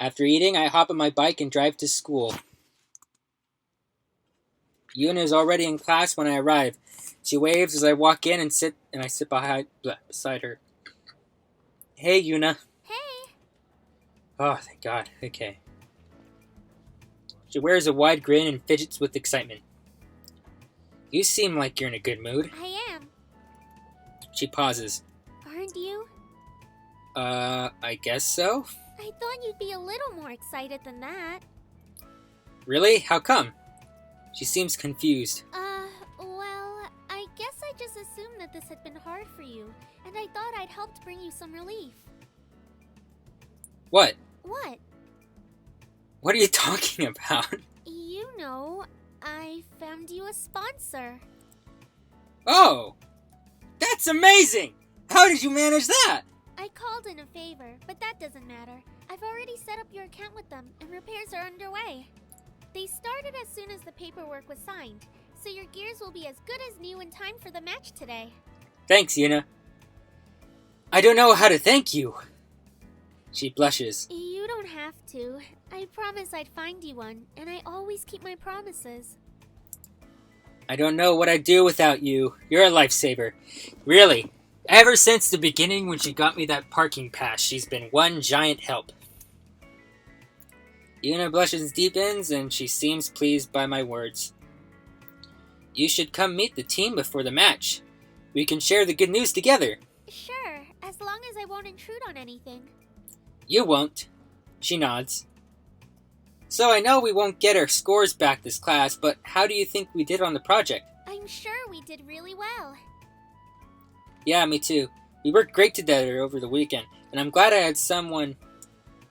After eating, I hop on my bike and drive to school. Yuna is already in class when I arrive. She waves as I walk in and I sit beside her. Hey, Yuna. Hey! Oh, thank God. Okay. She wears a wide grin and fidgets with excitement. You seem like you're in a good mood. I am. She pauses. Aren't you? I guess so. I thought you'd be a little more excited than that. Really? How come? She seems confused. Well, I guess I just assumed that this had been hard for you, and I thought I'd helped bring you some relief. What? What? What are you talking about? You know, I found you a sponsor. Oh! That's amazing! How did you manage that? I called in a favor, but that doesn't matter. I've already set up your account with them, and repairs are underway. They started as soon as the paperwork was signed, so your gears will be as good as new in time for the match today. Thanks, Yuna. I don't know how to thank you. She blushes. You don't have to. I promised I'd find you one, and I always keep my promises. I don't know what I'd do without you. You're a lifesaver. Really. Ever since the beginning when she got me that parking pass, she's been one giant help. Yuna blushes deepens and she seems pleased by my words. You should come meet the team before the match. We can share the good news together. Sure, as long as I won't intrude on anything. You won't. She nods. So I know we won't get our scores back this class, but how do you think we did on the project? I'm sure we did really well. Yeah, me too. We worked great together over the weekend, and I'm glad I had someone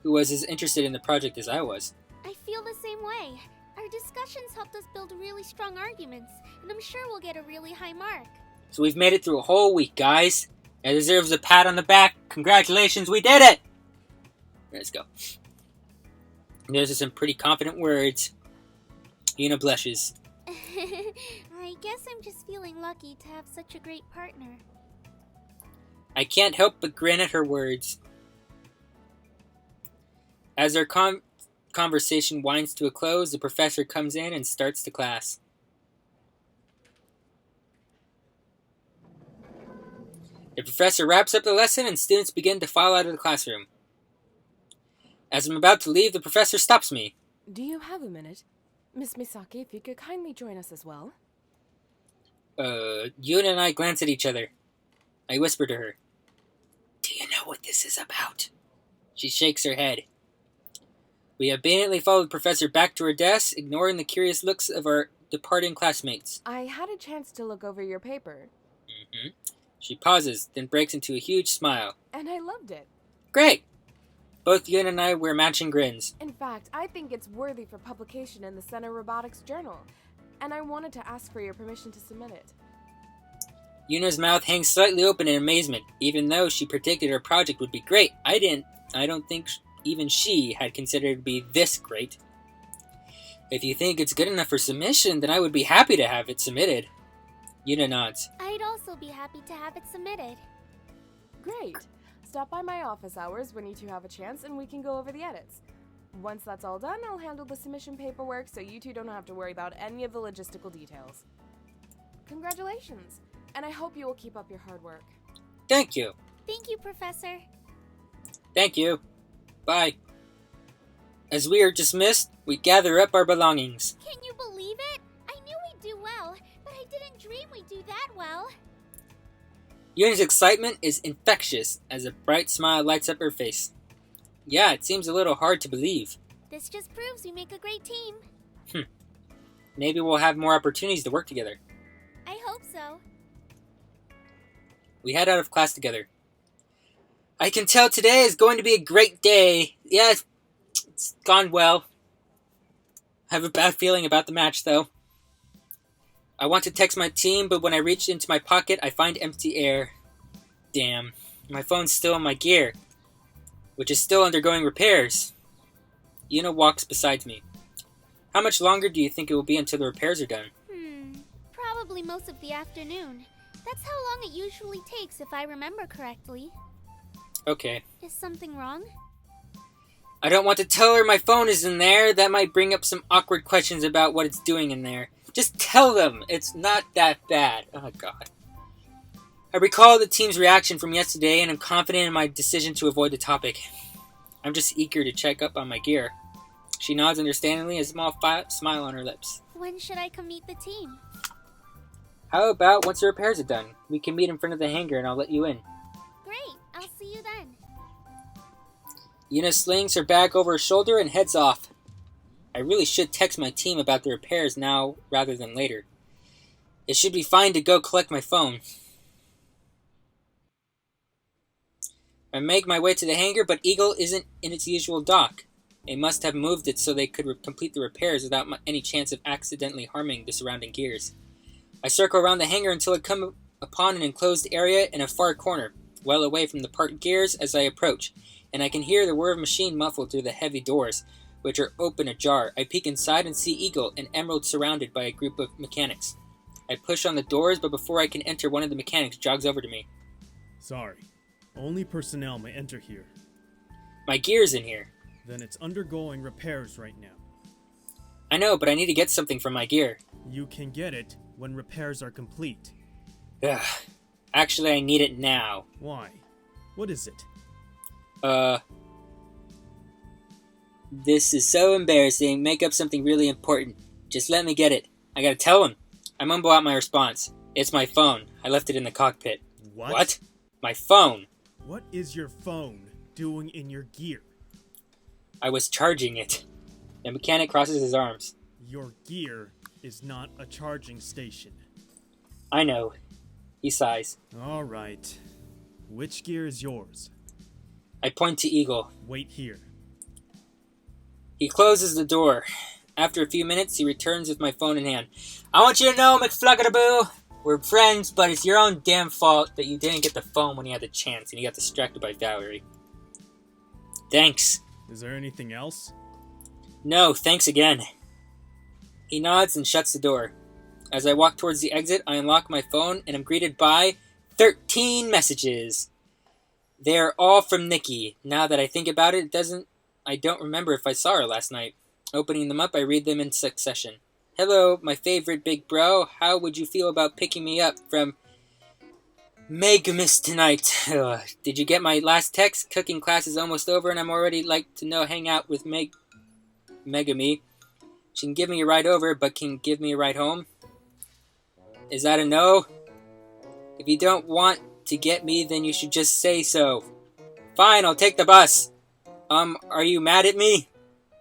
who was as interested in the project as I was. I feel the same way. Our discussions helped us build really strong arguments, and I'm sure we'll get a really high mark. So we've made it through a whole week, guys. That deserves a pat on the back. Congratulations, we did it! Let's go. And those are some pretty confident words. Yuna blushes. I guess I'm just feeling lucky to have such a great partner. I can't help but grin at her words. As our conversation winds to a close, the professor comes in and starts the class. The professor wraps up the lesson and students begin to file out of the classroom. As I'm about to leave, the professor stops me. Do you have a minute? Miss Misaki, if you could kindly join us as well. Yuna and I glance at each other. I whisper to her. Do you know what this is about? She shakes her head. We obediently follow the professor back to her desk, ignoring the curious looks of our departing classmates. I had a chance to look over your paper. Mm-hmm. She pauses, then breaks into a huge smile. And I loved it. Great! Both Yuna and I wear matching grins. In fact, I think it's worthy for publication in the Center Robotics Journal. And I wanted to ask for your permission to submit it. Yuna's mouth hangs slightly open in amazement. Even though she predicted her project would be great, I don't think even she had considered it to be this great. If you think it's good enough for submission, then I would be happy to have it submitted. Yuna nods. I'd also be happy to have it submitted. Great. Stop by my office hours when you two have a chance and we can go over the edits. Once that's all done, I'll handle the submission paperwork so you two don't have to worry about any of the logistical details. Congratulations, and I hope you will keep up your hard work. Thank you. Thank you, Professor. Thank you. Bye. As we are dismissed, we gather up our belongings. Can you believe it? I knew we'd do well, but I didn't dream we'd do that well. Yuna's excitement is infectious as a bright smile lights up her face. Yeah, it seems a little hard to believe. This just proves we make a great team. Maybe we'll have more opportunities to work together. I hope so. We head out of class together. I can tell today is going to be a great day. Yeah, it's gone well. I have a bad feeling about the match, though. I want to text my team, but when I reach into my pocket, I find empty air. Damn. My phone's still in my gear, which is still undergoing repairs. Yuna walks beside me. How much longer do you think it will be until the repairs are done? Probably most of the afternoon. That's how long it usually takes, if I remember correctly. Okay. Is something wrong? I don't want to tell her my phone is in there. That might bring up some awkward questions about what it's doing in there. Just tell them. It's not that bad. Oh, God. I recall the team's reaction from yesterday, and I'm confident in my decision to avoid the topic. I'm just eager to check up on my gear. She nods understandingly, a small smile on her lips. When should I come meet the team? How about once the repairs are done? We can meet in front of the hangar and I'll let you in. Great, I'll see you then. Yuna slings her bag over her shoulder and heads off. I really should text my team about the repairs now rather than later. It should be fine to go collect my phone. I make my way to the hangar, but Eagle isn't in its usual dock. They must have moved it so they could complete the repairs without any chance of accidentally harming the surrounding gears. I circle around the hangar until I come upon an enclosed area in a far corner, well away from the parked gears as I approach, and I can hear the whir of machine muffled through the heavy doors, which are open ajar. I peek inside and see Eagle and Emerald surrounded by a group of mechanics. I push on the doors, but before I can enter, one of the mechanics jogs over to me. Sorry. Only personnel may enter here. My gear's in here. Then it's undergoing repairs right now. I know, but I need to get something from my gear. You can get it when repairs are complete. Ugh. Actually, I need it now. Why? What is it? This is so embarrassing. Make up something really important. Just let me get it. I gotta tell him. I mumble out my response. It's my phone. I left it in the cockpit. What? My phone. What is your phone doing in your gear? I was charging it. The mechanic crosses his arms. Your gear is not a charging station. I know. He sighs. All right. Which gear is yours? I point to Eagle. Wait here. He closes the door. After a few minutes, he returns with my phone in hand. I want you to know, McFluggadaboo, we're friends, but it's your own damn fault that you didn't get the phone when you had the chance and you got distracted by Valerie. Thanks. Is there anything else? No, thanks again. He nods and shuts the door. As I walk towards the exit, I unlock my phone and am greeted by 13 messages. They are all from Nikki. Now that I think about it, I don't remember if I saw her last night. Opening them up, I read them in succession. Hello, my favorite big bro. How would you feel about picking me up from Megamis tonight? Ugh. Did you get my last text? Cooking class is almost over and I'm already hang out with Megami. She can give me a ride over, but can give me a ride home? Is that a no? If you don't want to get me, then you should just say so. Fine, I'll take the bus. Are you mad at me?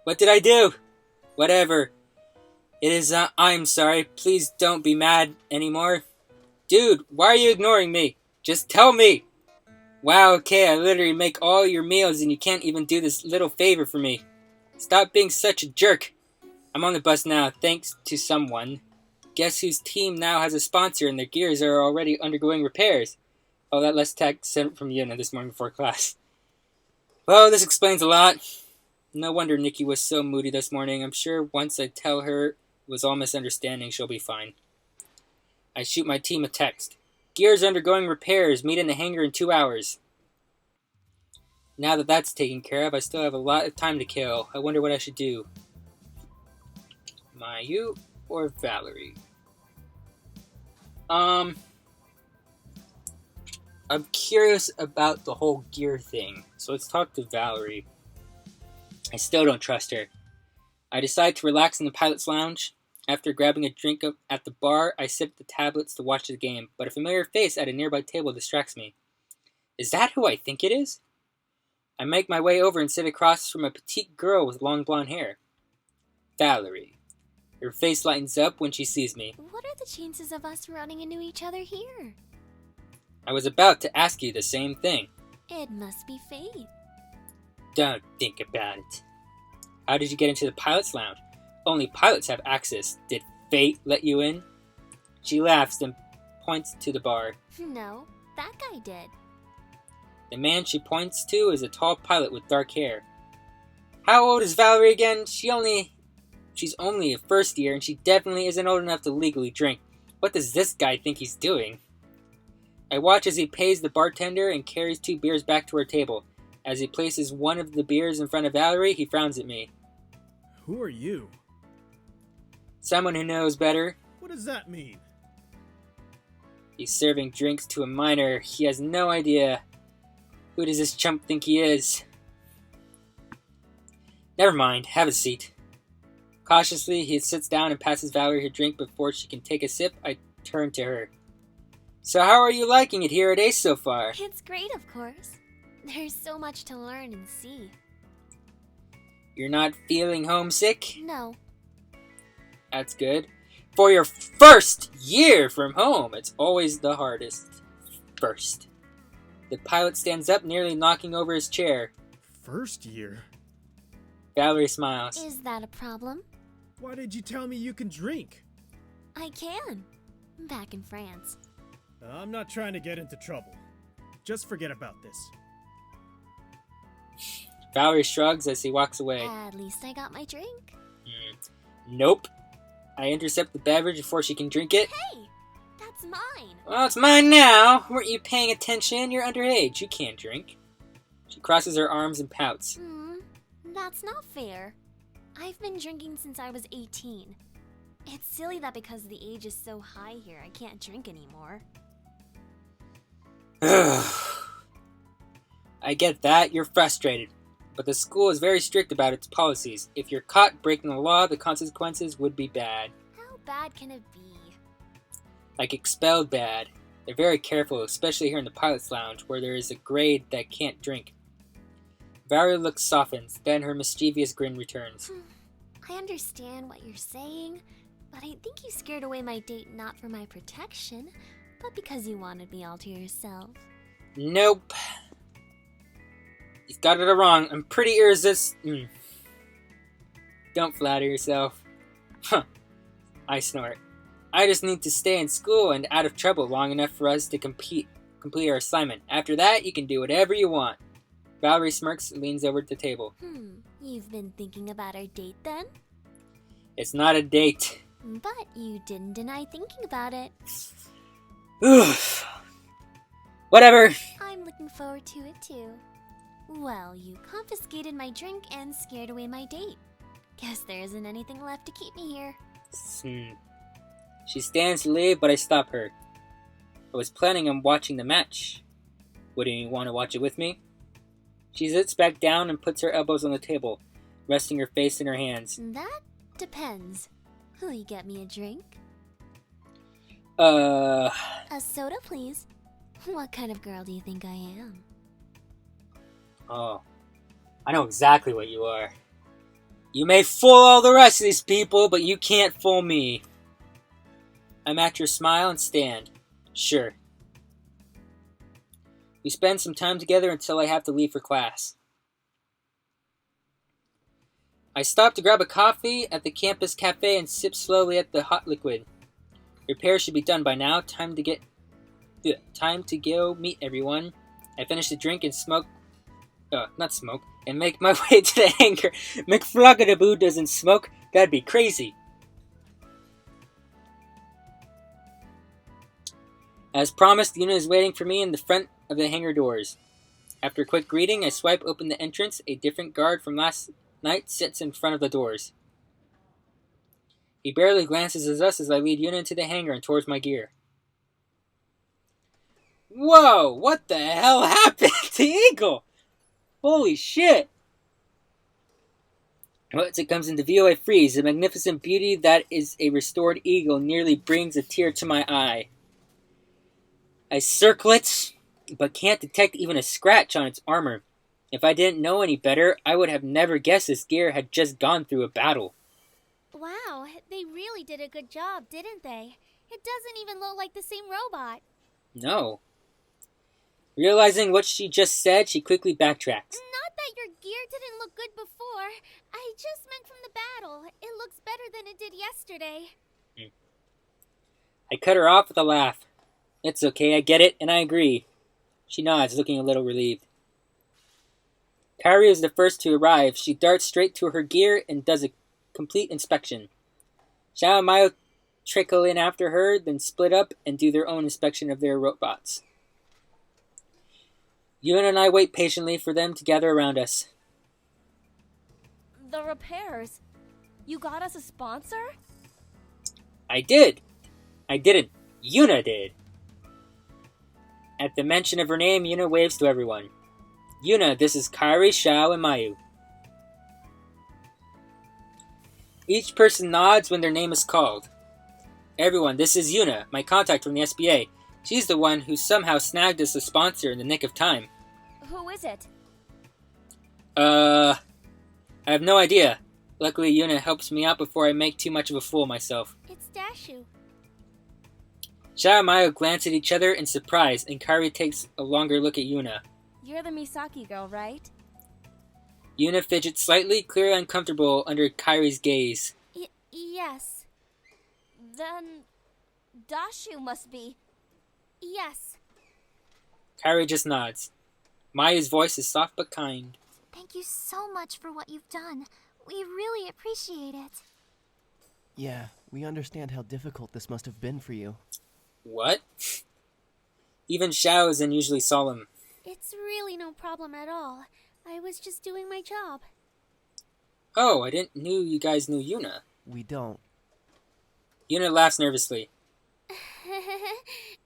What did I do? Whatever. It is, I'm sorry. Please don't be mad anymore. Dude, why are you ignoring me? Just tell me. Wow, okay, I literally make all your meals and you can't even do this little favor for me. Stop being such a jerk. I'm on the bus now, thanks to someone. Guess whose team now has a sponsor and their gears are already undergoing repairs? Oh, that last text sent from Yuna this morning before class. Well, this explains a lot. No wonder Nikki was so moody this morning. I'm sure once I tell her it was all misunderstanding, she'll be fine. I shoot my team a text. Gears undergoing repairs. Meet in the hangar in 2 hours. Now that that's taken care of, I still have a lot of time to kill. I wonder what I should do. Mayu or Valerie? I'm curious about the whole gear thing, so let's talk to Valerie. I still don't trust her. I decide to relax in the pilot's lounge. After grabbing a drink at the bar, I sip the tablets to watch the game, but a familiar face at a nearby table distracts me. Is that who I think it is? I make my way over and sit across from a petite girl with long blonde hair. Valerie. Her face lightens up when she sees me. What are the chances of us running into each other here? I was about to ask you the same thing. It must be fate. Don't think about it. How did you get into the pilot's lounge? Only pilots have access. Did fate let you in? She laughs and points to the bar. No, that guy did. The man she points to is a tall pilot with dark hair. How old is Valerie again? She's only a first year and she definitely isn't old enough to legally drink. What does this guy think he's doing? I watch as he pays the bartender and carries 2 beers back to her table. As he places one of the beers in front of Valerie, he frowns at me. Who are you? Someone who knows better. What does that mean? He's serving drinks to a minor. He has no idea. Who does this chump think he is? Never mind, have a seat. Cautiously, he sits down and passes Valerie her drink before she can take a sip. I turn to her. So how are you liking it here at Ace so far? It's great, of course. There's so much to learn and see. You're not feeling homesick? No. That's good. For your first year from home, it's always the hardest. First. The pilot stands up, nearly knocking over his chair. First year? Valerie smiles. Is that a problem? Why did you tell me you can drink? I can. Back in France. I'm not trying to get into trouble. Just forget about this. Valerie shrugs as he walks away. At least I got my drink. Nope. I intercept the beverage before she can drink it. Hey! That's mine! Well, it's mine now. Weren't you paying attention? You're underage. You can't drink. She crosses her arms and pouts. That's not fair. I've been drinking since I was 18. It's silly that because the age is so high here, I can't drink anymore. I get that. You're frustrated. But the school is very strict about its policies. If you're caught breaking the law, the consequences would be bad. How bad can it be? Like expelled bad. They're very careful, especially here in the pilot's lounge, where there is a grade that can't drink. Valerie looks softens, then her mischievous grin returns. I understand what you're saying, but I think you scared away my date not for my protection, but because you wanted me all to yourself. Nope. You've got it all wrong. I'm pretty irresistible. Don't flatter yourself. Huh. I snort. I just need to stay in school and out of trouble long enough for us to complete our assignment. After that, you can do whatever you want. Valerie smirks and leans over to the table. You've been thinking about our date then? It's not a date. But you didn't deny thinking about it. Whatever. I'm looking forward to it too. Well, you confiscated my drink and scared away my date. Guess there isn't anything left to keep me here. She stands to leave, but I stop her. I was planning on watching the match. Wouldn't you want to watch it with me? She sits back down and puts her elbows on the table, resting her face in her hands. That depends. Will you get me a drink? A soda, please. What kind of girl do you think I am? Oh, I know exactly what you are. You may fool all the rest of these people, but you can't fool me. I match her smile and stand. Sure. We spend some time together until I have to leave for class. I stop to grab a coffee at the campus cafe and sip slowly at the hot liquid. Repairs should be done by now. Time to go meet everyone. I finish the drink and and make my way to the hangar. McFluggadaboo doesn't smoke. That'd be crazy. As promised, Yuna is waiting for me in the front of the hangar doors. After a quick greeting, I swipe open the entrance. A different guard from last night sits in front of the doors. He barely glances at us as I lead Yuna into the hangar and towards my gear. Whoa! What the hell happened to Eagle? Holy shit! Once it comes into view, I freeze. The magnificent beauty that is a restored Eagle nearly brings a tear to my eye. I circle it, but can't detect even a scratch on its armor. If I didn't know any better, I would have never guessed this gear had just gone through a battle. Wow, they really did a good job, didn't they? It doesn't even look like the same robot. No. Realizing what she just said, she quickly backtracks. Not that your gear didn't look good before. I just meant from the battle. It looks better than it did yesterday. I cut her off with a laugh. It's okay, I get it, and I agree. She nods, looking a little relieved. Kairi is the first to arrive. She darts straight to her gear and does a complete inspection. Xiao and Mayo trickle in after her, then split up and do their own inspection of their robots. Yuna and I wait patiently for them to gather around us. The repairs. You got us a sponsor? I did. I didn't. Yuna did. At the mention of her name, Yuna waves to everyone. Yuna, this is Kairi, Xiao, and Mayu. Each person nods when their name is called. Everyone, this is Yuna, my contact from the SBA. She's the one who somehow snagged us a sponsor in the nick of time. Who is it? I have no idea. Luckily, Yuna helps me out before I make too much of a fool of myself. It's Dashu. Xiao and Mayu glance at each other in surprise, and Kairi takes a longer look at Yuna. You're the Misaki girl, right? Yuna fidgets slightly, clearly uncomfortable under Kairi's gaze. Yes. Then Dashu must be. Yes. Kairi just nods. Mayu's voice is soft but kind. Thank you so much for what you've done. We really appreciate it. Yeah, we understand how difficult this must have been for you. What? Even Xiao is unusually solemn. It's really no problem at all. I was just doing my job. Oh, I didn't know you guys knew Yuna. We don't. Yuna laughs nervously.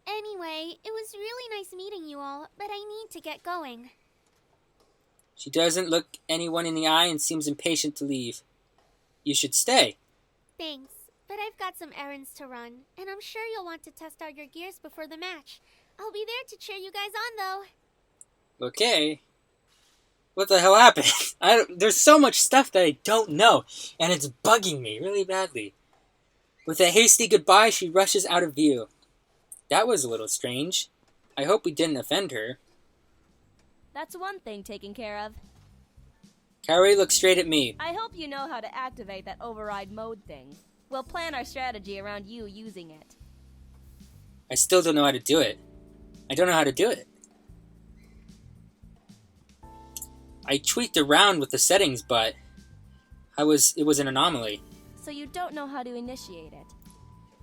Anyway, it was really nice meeting you all, but I need to get going. She doesn't look anyone in the eye and seems impatient to leave. You should stay. Thanks, but I've got some errands to run, and I'm sure you'll want to test out your gears before the match. I'll be there to cheer you guys on, though. Okay. What the hell happened? There's so much stuff that I don't know, and it's bugging me really badly. With a hasty goodbye, she rushes out of view. That was a little strange. I hope we didn't offend her. That's one thing taken care of. Kairi looks straight at me. I hope you know how to activate that override mode thing. We'll plan our strategy around you using it. I still don't know how to do it. I don't know how to do it. I tweaked around with the settings, but it was an anomaly. So you don't know how to initiate it.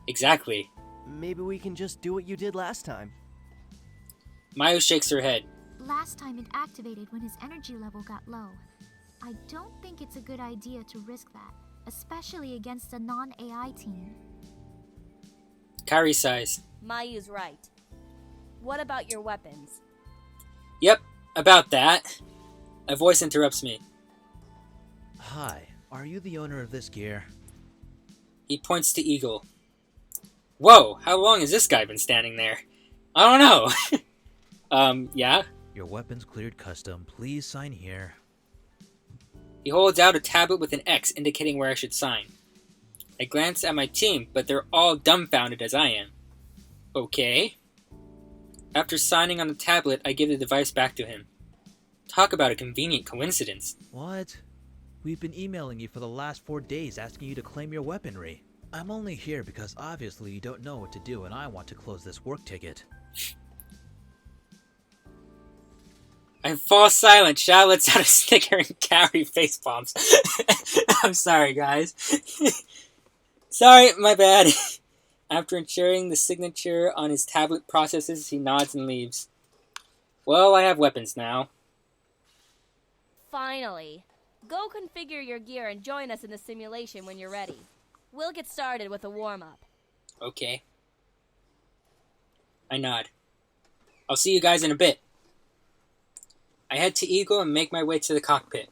Exactly. Maybe we can just do what you did last time. Mayu shakes her head. Last time it activated when his energy level got low. I don't think it's a good idea to risk that, especially against a non-AI team. Kairi sighs. Mayu's right. What about your weapons? Yep, about that. A voice interrupts me. Hi, are you the owner of this gear? He points to Eagle. Whoa, how long has this guy been standing there? I don't know. Yeah? Your weapon's cleared custom. Please sign here. He holds out a tablet with an X indicating where I should sign. I glance at my team, but they're all dumbfounded as I am. Okay. After signing on the tablet, I give the device back to him. Talk about a convenient coincidence. What? We've been emailing you for the last 4 days asking you to claim your weaponry. I'm only here because obviously you don't know what to do and I want to close this work ticket. I fall silent. Xiao lets out a snicker and Kairi face palms. I'm sorry, guys. Sorry, my bad. After ensuring the signature on his tablet processes, he nods and leaves. Well, I have weapons now. Finally. Go configure your gear and join us in the simulation when you're ready. We'll get started with a warm-up. Okay. I nod. I'll see you guys in a bit. I head to Eagle and make my way to the cockpit.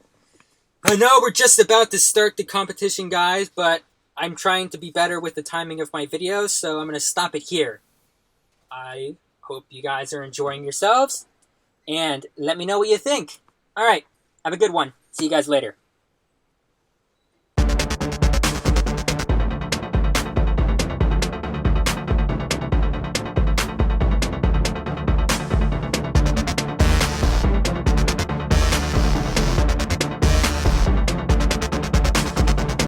I know we're just about to start the competition, guys, but I'm trying to be better with the timing of my videos, so I'm going to stop it here. I hope you guys are enjoying yourselves, and let me know what you think. Alright, have a good one. See you guys later.